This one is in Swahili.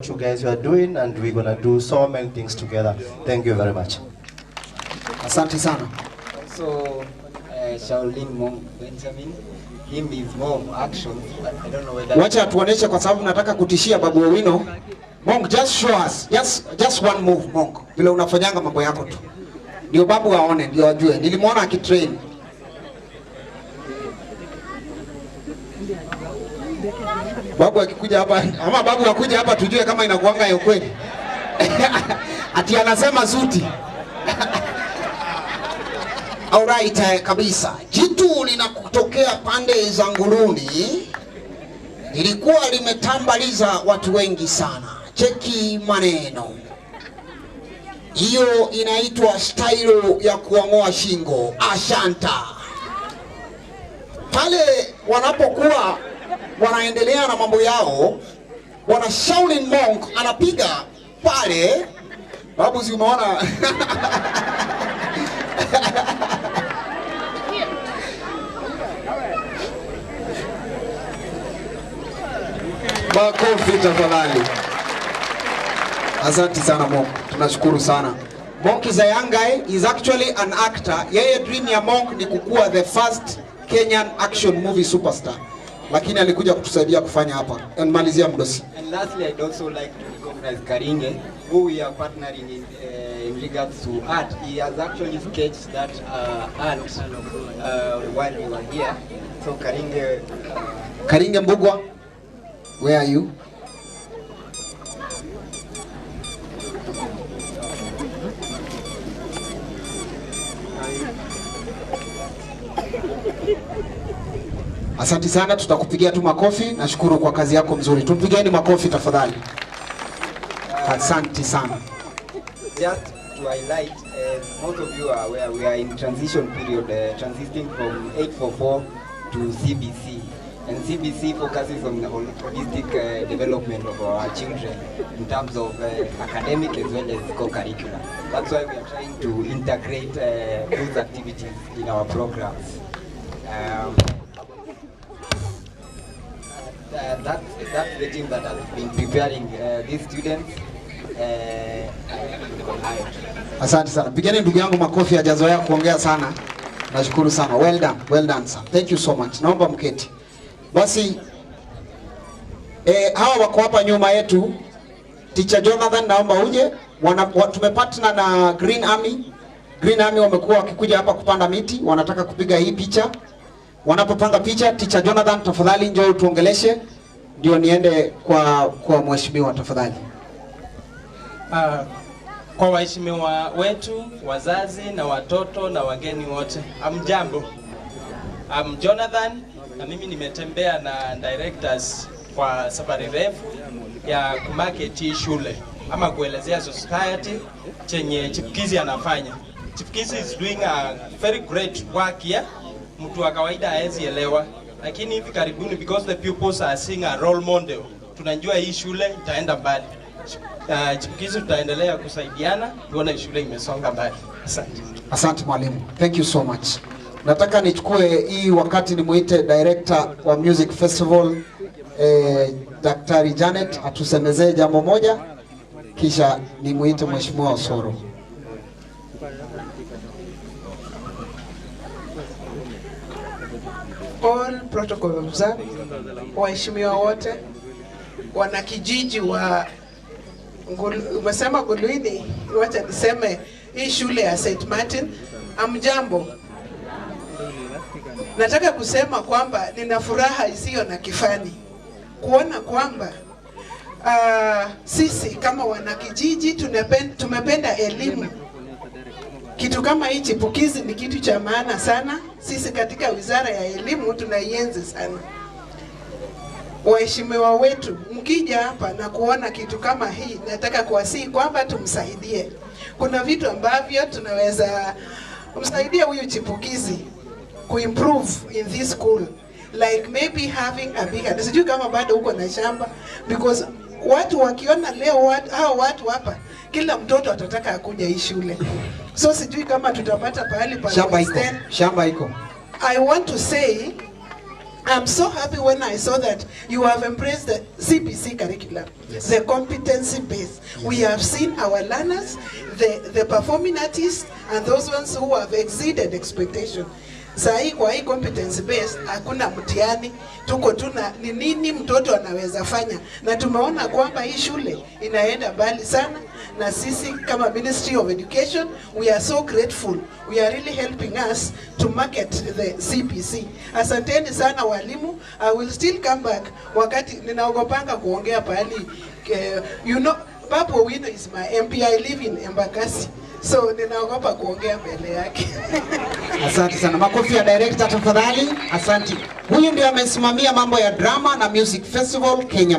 you guys are doing, and we're gonna do so many things together. Thank you very much. Asante sana. So, Shaolin Monk Benjamin, him is more of action. I don't know whether. Wacha tuoneshe kwa sababu nataka kutishia Babu Owino. Monk, just show us, just one move, Monk. Vile unafanyanga mambo yako tu. Ndio Babu aone, ndio ajue. Nilimuona akitrain. Babu akikuja hapa, ama Babu akuja hapa tujue kama inakuanga ya kweli. Ati anasema suti. Alright, kabisa. Jitu linakutokea pande za Nguruni. Lilikuwa limetambaliza watu wengi sana. Cheki maneno. Hiyo inaitwa style ya kuangoa shingo, ashanta. Pale wanapokuwa wanaendelea na mambo yao, wana Shaolin Monk anapiga pale. Babu, si umeona? Makofi tafadhali. Asante sana Monk. Tunashukuru sana. Monk is a young guy, is actually an actor. Yeye dream ya Monk ni kukua the first Kenyan action movie superstar. Lakini alikuja kutusaidia kufanya hapa. Malizia mdosi. And lastly, I'd also like to recognize Karinge, who we are partnering in regards to art. He has actually sketched that art while we were here. So Karinge... Karinge Mbugwa, where are you? Asante sana, tutakupigia tu makofi. Nashukuru kwa kazi yako mzuri. Tumpigeni makofi tafadhali. Asante sana. Just to highlight, most of you are aware we are in transition period, transiting from 844 to CBC. And CBC focuses on the holistic development of our children in terms of academic as well as co-curricular. That's why we are trying to integrate those activities in our programs. That's the team that has been preparing these students. Asante sana. Pigeni ndugu yangu makofi, hajazoea kuongea sana. Nashukuru sana. Well done sir. Thank you so much. Naomba mketi. Basi hawa wako hapa nyuma yetu. Teacher Jonathan, naomba uje. Tumepartner na Green Army. Green Army wamekuwa wakikuja hapa kupanda miti, wanataka kupiga hii picha. Wanapopanga picha, Teacher Jonathan tafadhali njoo tuongeleshe ndio niende kwa mheshimiwa tafadhali. Kwa waheshimiwa wetu, wazazi na watoto na wageni wote, amjambo. Jonathan na mimi nimetembea na directors kwa safari refu ya kumarket shule ama kuelezea society chenye Chipukizi anafanya. Chipukizi is doing a very great work here. Mtu wa kawaida haezi elewa, lakini hivi karibuni because the pupils are seeing a role model, tunajua hii shule itaenda mbali. Chipukizi tutaendelea kusaidiana tuone shule imesonga mbali. Asante. Asante mwalimu. Thank you so much. Nataka nichukue hii wakati nimuite director wa music festival Daktari Janet atusemezee jambo moja, kisha nimuite mheshimiwa Osoro. All protocol observed. Waheshimiwa wote, wanakijiji wa umesema Nguluini, wacha niseme hii shule ya St. Martin, amjambo. Nataka kusema kwamba nina furaha isiyo na kifani kuona kwamba sisi kama wanakijiji tumependa elimu. Kitu kama hii Chipukizi ni kitu cha maana sana. Sisi katika wizara ya elimu tunaienzi sana. Waheshimiwa wetu, mkija hapa na kuona kitu kama hii, nataka kuwasihi kwamba tumsaidie. Kuna vitu ambavyo tunaweza kumsaidia huyu Chipukizi kuimprove in this school, like maybe having a bigger, sijui kama bado uko na shamba, because watu wakiona leo hao watu hapa, kila mtoto atataka akuja hii shule. So sijui kama tutapata pahali pa shamba iko. I want to say I'm so happy when I saw that you have embraced the CBC curriculum, Yes. the competency base. Yes. We have seen our learners, the performing artists, and those ones who have exceeded expectation. Sahi kwa hii competence based hakuna mtihani, tuko tuna ni nini mtoto anaweza fanya, na tumeona kwamba hii shule inaenda mbali sana, na sisi kama Ministry of Education we are so grateful. We are really helping us to market the CBC. Asanteni sana walimu. I will still come back wakati ninaogopanga kuongea pahali you know Babu Owino is my MP. I live in Embakasi. So ninaogopa kuongea mbele yake. Asante sana. Makofi ya director tafadhali. Asante. Huyu ndio amesimamia mambo ya drama na music festival Kenya.